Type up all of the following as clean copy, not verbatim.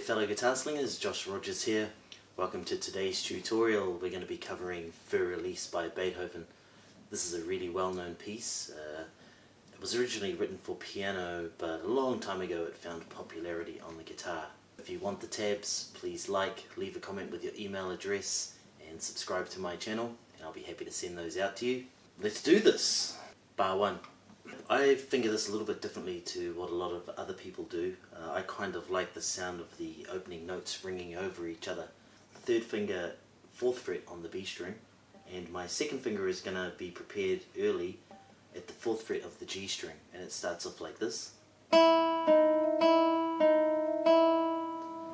fellow guitar slingers, Josh Rogers here. Welcome to today's tutorial. We're going to be covering Elise by Beethoven. This is a really well-known piece. It was originally written for piano, but a long time ago it found popularity on the guitar. If you want the tabs, please leave a comment with your email address and subscribe to my channel, and I'll be happy to send those out to you. Let's do this! Bar 1. I finger this a little bit differently to what a lot of other people do. I kind of like the sound of the opening notes ringing over each other. Third finger, 4th fret on the B string, and my second finger is going to be prepared early at the 4th fret of the G string, and it starts off like this.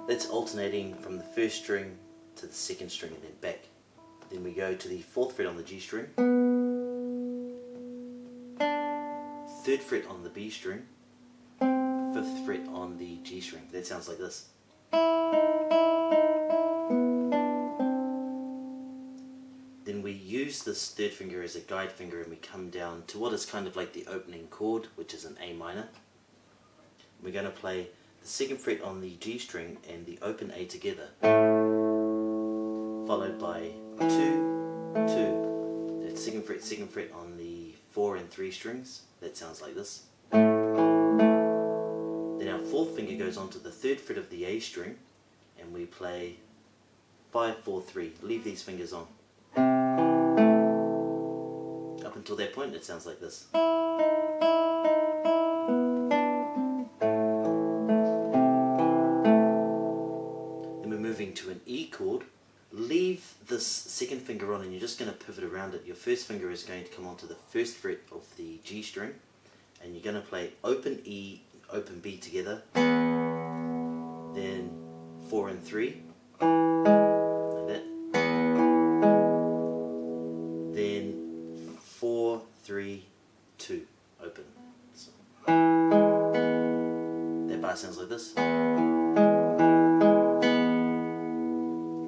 That's alternating from the 1st string to the 2nd string and then back. Then we go to the 4th fret on the G string, 3rd fret on the B string, 5th fret on the G string. That sounds like this. Then we use this 3rd finger as a guide finger and we come down to what is kind of like the opening chord, which is an A minor. We're going to play the 2nd fret on the G string and the open A together, followed by 2, 2. That's 2nd fret on the 4 and 3 strings. That sounds like this. Then our 4th finger goes onto the 3rd fret of the A string and we play 5, 4, 3. Leave these fingers on. Up until that point it sounds like this. Then we're moving to an E chord. Leave this 2nd finger on and you're just going to pivot around it. Your 1st finger is going to come onto the 1st fret of the G string and you're going to play open E, open B together, then 4 and 3, like that, then 4, 3, 2, open. So, that bar sounds like this.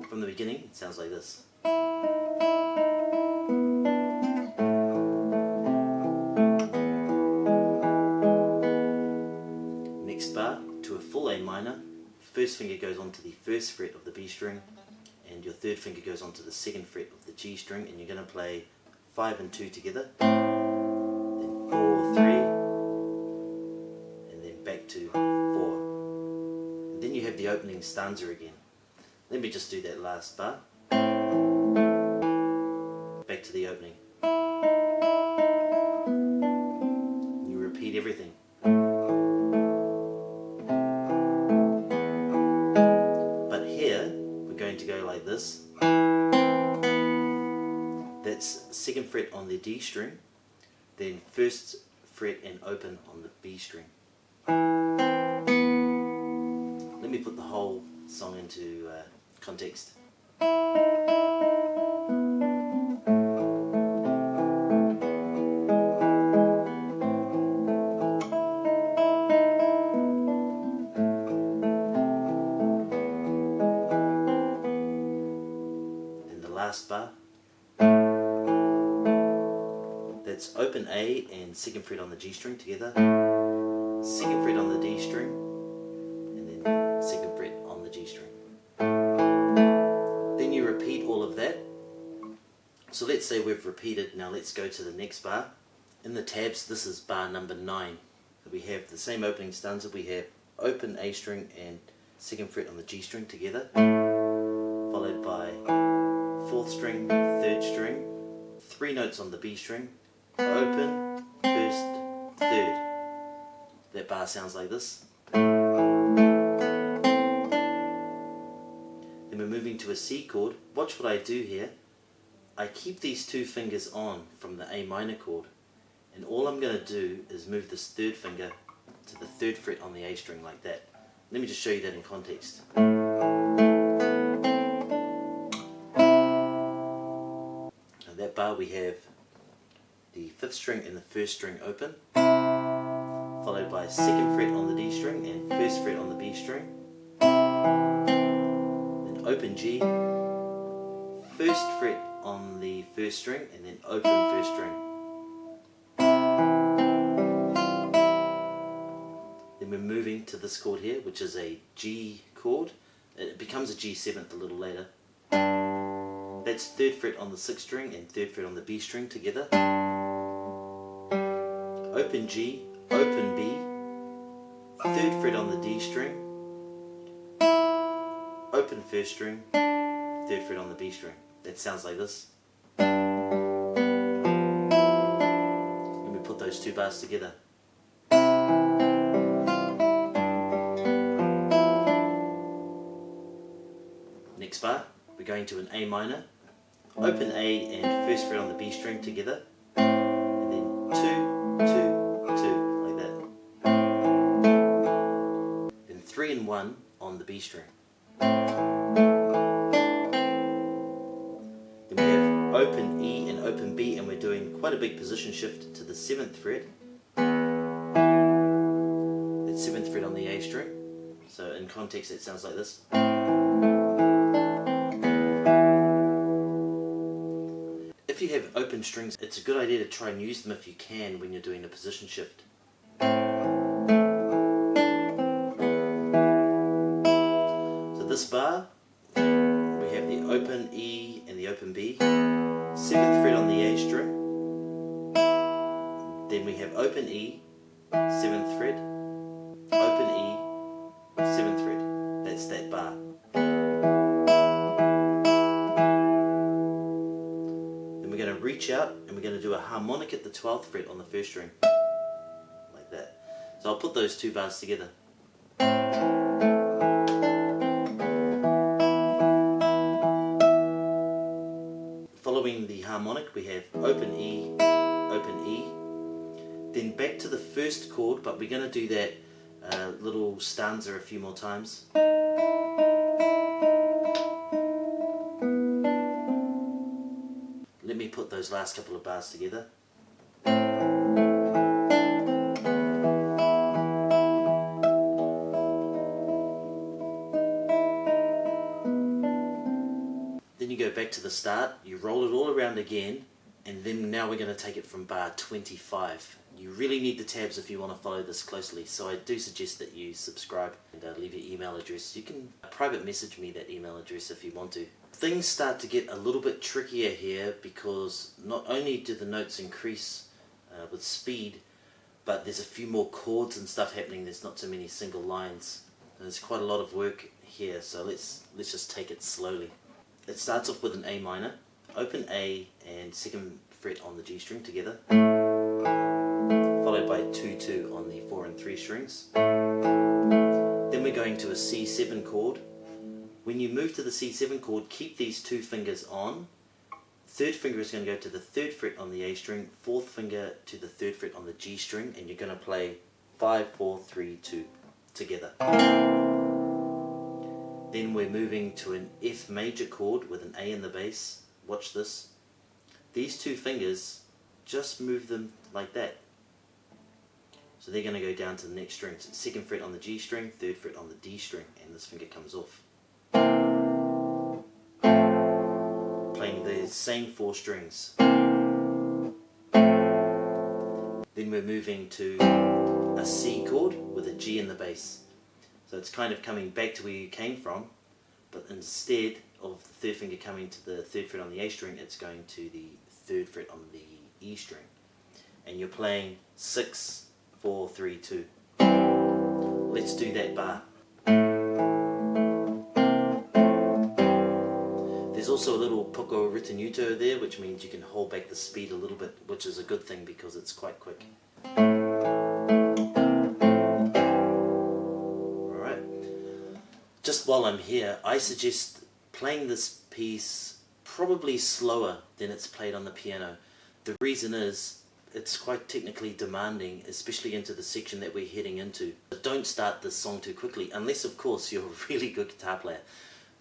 From the beginning, it sounds like this. Next bar, to a full A minor, 1st finger goes onto the 1st fret of the B string, and your 3rd finger goes onto the 2nd fret of the G string, and you're going to play 5 and 2 together, then 4, 3, and then back to 4. And then you have the opening stanza again. Let me just do that last bar. Back to the opening. You repeat everything. But here, we're going to go like this. That's 2nd fret on the D string, then 1st fret and open on the B string. Let me put the whole song into context. And the last bar, that's open A and 2nd fret on the G string together, 2nd fret on the D string, and then 2nd fret on the G string. Then you repeat all of that. So let's say we've repeated. Now let's go to the next bar. In the tabs, this is bar number 9. We have the same opening stanza. We have open A string and 2nd fret on the G string together, followed by 4th string, 3rd string, 3 notes on the B string, open, 1st, 3rd. That bar sounds like this. Then we're moving to a C chord. Watch what I do here. I keep these 2 fingers on from the A minor chord, and all I'm going to do is move this 3rd finger to the 3rd fret on the A string like that. Let me just show you that in context. Now that bar we have the 5th string and the 1st string open, followed by 2nd fret on the D string and 1st fret on the B string, then open G, 1st fret on the 1st string, and then open 1st string. Then we're moving to this chord here, which is a G chord. It becomes a G7 a little later. That's 3rd fret on the 6th string and 3rd fret on the B string together. Open G, open B, 3rd fret on the D string, open 1st string, 3rd fret on the B string. That sounds like this. Let me put those two bars together. Next bar, we're going to an A minor, open A and 1st fret on the B string together, and then 2, 2, 2, like that. Then 3 and 1 on the B string. Then we have open E and open B, and we're doing quite a big position shift to the 7th fret. That's 7th fret on the A string. So in context it sounds like this. If you have open strings, it's a good idea to try and use them if you can when you're doing a position shift. So this bar, we have the open E and the open B, 7th fret on the A string, then we have open E, 7th fret, open E, 7th fret. That's that bar. We're going to reach out and we're going to do a harmonic at the 12th fret on the 1st string, like that. So I'll put those two bars together. Following the harmonic we have open E, then back to the 1st chord, but we're going to do that little stanza a few more times. Let me put those last couple of bars together. Then you go back to the start, you roll it all around again, and then now we're going to take it from bar 25. You really need the tabs if you want to follow this closely, so I do suggest that you subscribe and leave your email address. You can private message me that email address if you want to. Things start to get a little bit trickier here because not only do the notes increase with speed, but there's a few more chords and stuff happening. There's not so many single lines. There's quite a lot of work here, so let's just take it slowly. It starts off with an A minor, open A and 2nd fret on the G string together, followed by 2-2 on the 4 and 3 strings. Then we're going to a C7 chord. When you move to the C7 chord, keep these two fingers on. 3rd finger is going to go to the 3rd fret on the A string, 4th finger to the 3rd fret on the G string, and you're going to play 5, 4, 3, 2 together. Then we're moving to an F major chord with an A in the bass. Watch this. These two fingers, just move them like that. So they're going to go down to the next string. So 2nd fret on the G string, 3rd fret on the D string, and this finger comes off. Playing the same 4 strings. Then we're moving to a C chord with a G in the bass. So it's kind of coming back to where you came from, but instead of the 3rd finger coming to the 3rd fret on the A string, it's going to the 3rd fret on the E string. And you're playing 6, 4, 3, 2. Let's do that bar. There's also a little poco ritenuto there, which means you can hold back the speed a little bit, which is a good thing because it's quite quick. Alright. Just while I'm here, I suggest playing this piece probably slower than it's played on the piano. The reason is, it's quite technically demanding, especially into the section that we're heading into. But don't start this song too quickly, unless of course you're a really good guitar player.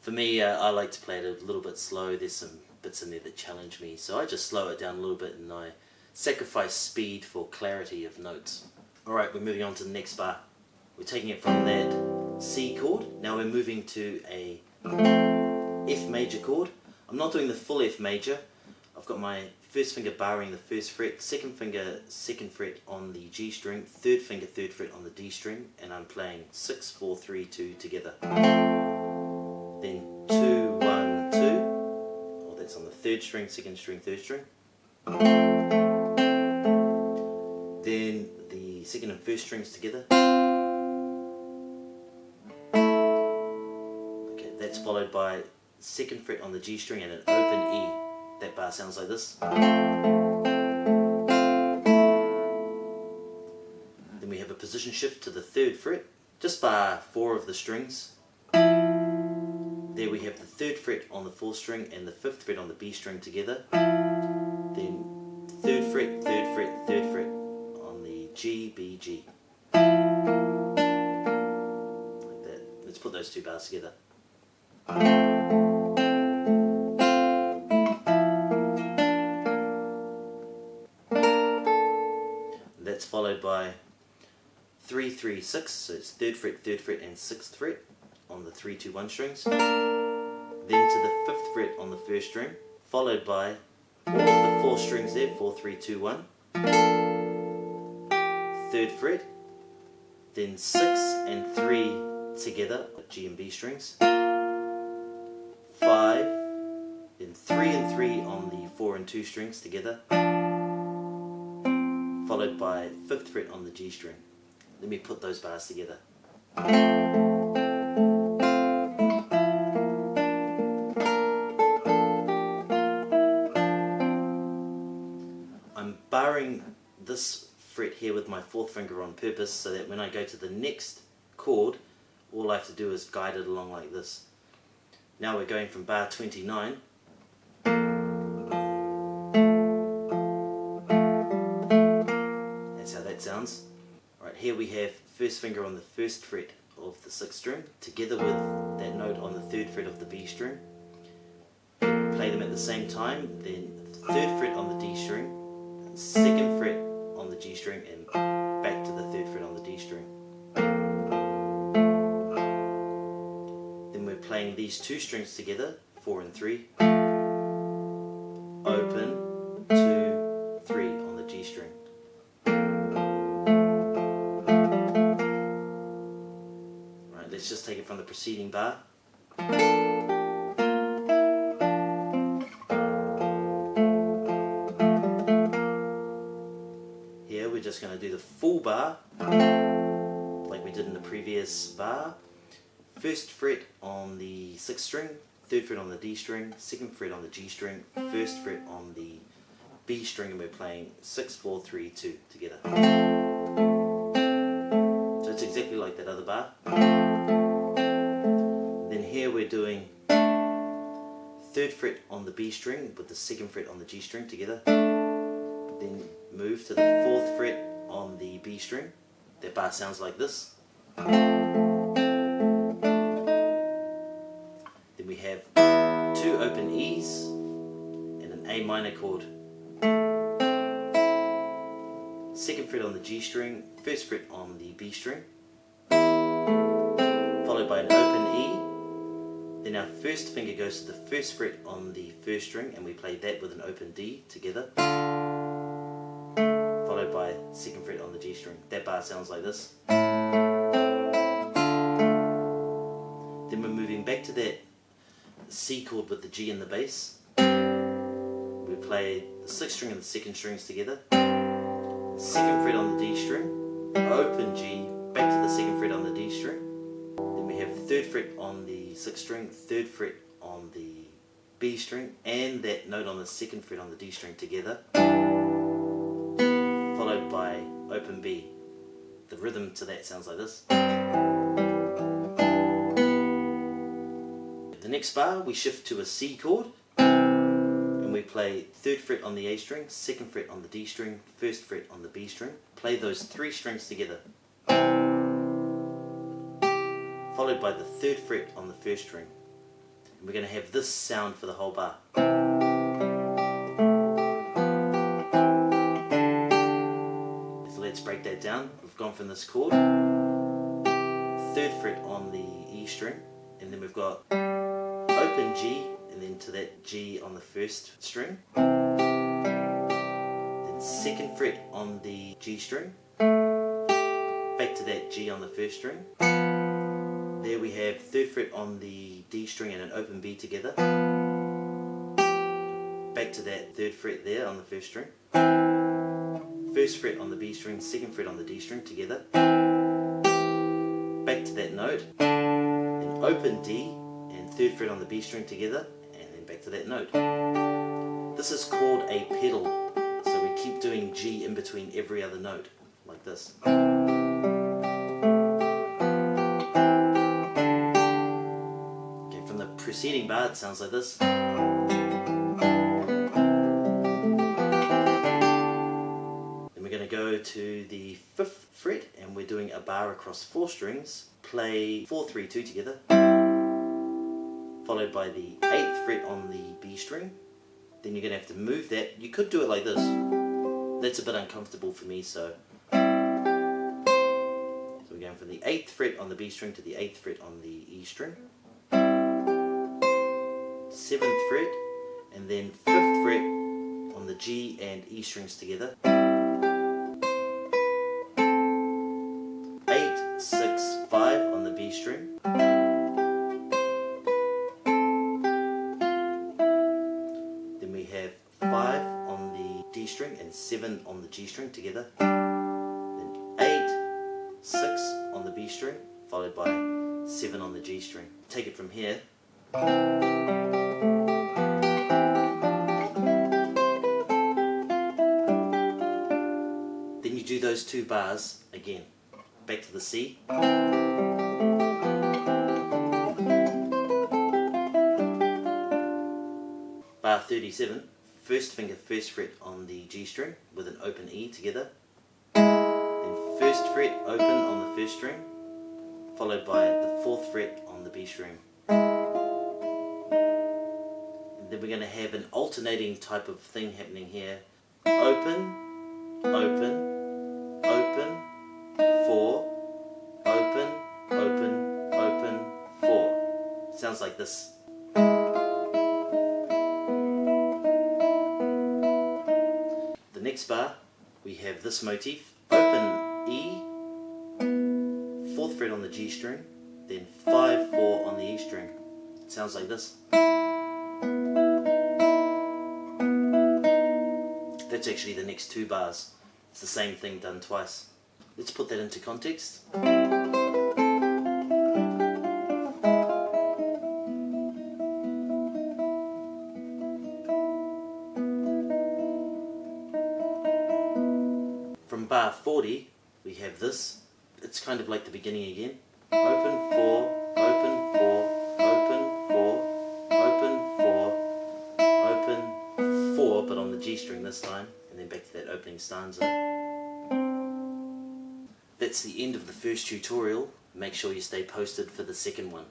For me, I like to play it a little bit slow. There's some bits in there that challenge me, so I just slow it down a little bit and I sacrifice speed for clarity of notes. Alright, we're moving on to the next bar. We're taking it from that C chord. Now we're moving to a F major chord. I'm not doing the full F major. I've got my first finger barring the first fret, second finger second fret on the G string, third finger third fret on the D string, and I'm playing 6, 4, 3, 2 together. Then 2, 1, 2, oh that's on the third string, second string, third string. Then the second and first strings together. Okay, that's followed by second fret on the G string and an open E. That bar sounds like this. Then we have a position shift to the third fret, just bar 4 of the strings. There we have the third fret on the fourth string and the fifth fret on the B string together. Then third fret, third fret, third fret on the G, B, G. Like that. Let's put those two bars together. That's followed by 3, 3, 6, so it's third fret, and sixth fret on the 3, 2, 1 strings. Then to the fifth fret on the first string, followed by all of the 4 strings there, 4, 3, 2, 1. Third fret, then 6 and 3 together, G and B strings. 5, then 3 and 3 on the 4 and 2 strings together, followed by 5th fret on the G string. Let me put those bars together. I'm barring this fret here with my 4th finger on purpose so that when I go to the next chord, all I have to do is guide it along like this. Now we're going from bar 29. That's how that sounds. Right, here we have first finger on the 1st fret of the 6th string together with that note on the 3rd fret of the B string. Play them at the same time, then 3rd fret on the D string, 2nd fret on the G string, and back to the 3rd fret on the D string. Then we're playing these 2 strings together, 4 and 3, open, 2, 3 on the G string. Right, let's just take it from the preceding bar. Here we're just going to do the full bar like we did in the previous bar. 1st fret on the 6th string, 3rd fret on the D string, 2nd fret on the G string, 1st fret on the B string, and we're playing 6, 4, 3, 2 together. So it's exactly like that other bar. Then here we're doing 3rd fret on the B string with the 2nd fret on the G string together. Then move to the 4th fret on the B string. That bar sounds like this. Then we have 2 open E's and an A minor chord. 2nd fret on the G string, 1st fret on the B string, followed by an open E. Then our 1st finger goes to the 1st fret on the 1st string and we play that with an open D together, followed by 2nd fret on the G string. That bar sounds like this. Then we're moving back to that C chord with the G and the bass. We play the 6th string and the 2nd strings together, 2nd fret on the D string, open G, back to the 2nd fret on the D string. Then we have 3rd fret on the 6th string, 3rd fret on the B string, and that note on the 2nd fret on the D string together, followed by open B. The rhythm to that sounds like this. The next bar we shift to a C chord and we play 3rd fret on the A string, 2nd fret on the D string, 1st fret on the B string. Play those 3 strings together, followed by the 3rd fret on the 1st string. And we're going to have this sound for the whole bar. So let's break that down. We've gone from this chord, 3rd fret on the E string, and then we've got open G, and then to that G on the 1st string, 2nd fret on the G string, back to that G on the 1st string. There we have 3rd fret on the D string and an open B together, back to that 3rd fret there on the 1st string, 1st fret on the B string, 2nd fret on the D string together, back to that note, then open D and 3rd fret on the B string together, and then back to that note. This is called a pedal, so we keep doing G in between every other note, like this. Okay, from the preceding bar it sounds like this. We're going to go to the 5th fret and we're doing a bar across 4 strings. Play 4, 3, 2 together, followed by the 8th fret on the B string. Then you're going to have to move that. You could do it like this. That's a bit uncomfortable for me, so we're going from the 8th fret on the B string to the 8th fret on the E string, 7th fret, and then 5th fret on the G and E strings together. 8, 6, 5 on the B string, then we have 5 on the D string and 7 on the G string together, then 8, 6 on the B string, followed by 7 on the G string. Take it from here. Then you do those 2 bars again. Back to the C. Bar 37, 1st finger 1st fret on the G string with an open E together. Then 1st fret open on the 1st string, followed by the 4th fret on the B string. And then we're going to have an alternating type of thing happening here. Open, open, open, 4, open, open, open, 4. Sounds like this. The next bar, we have this motif. Open E, 4th fret on the G string, then 5, 4 on the E string. It sounds like this. That's actually the next 2 bars. It's the same thing done twice. Let's put that into context. From bar 40, we have this. It's kind of like the beginning again. Open 4, open 4, open 4, open 4, open 4, but on the G string this time, and then back to that opening stanza. That's the end of the first tutorial. Make sure you stay posted for the second one.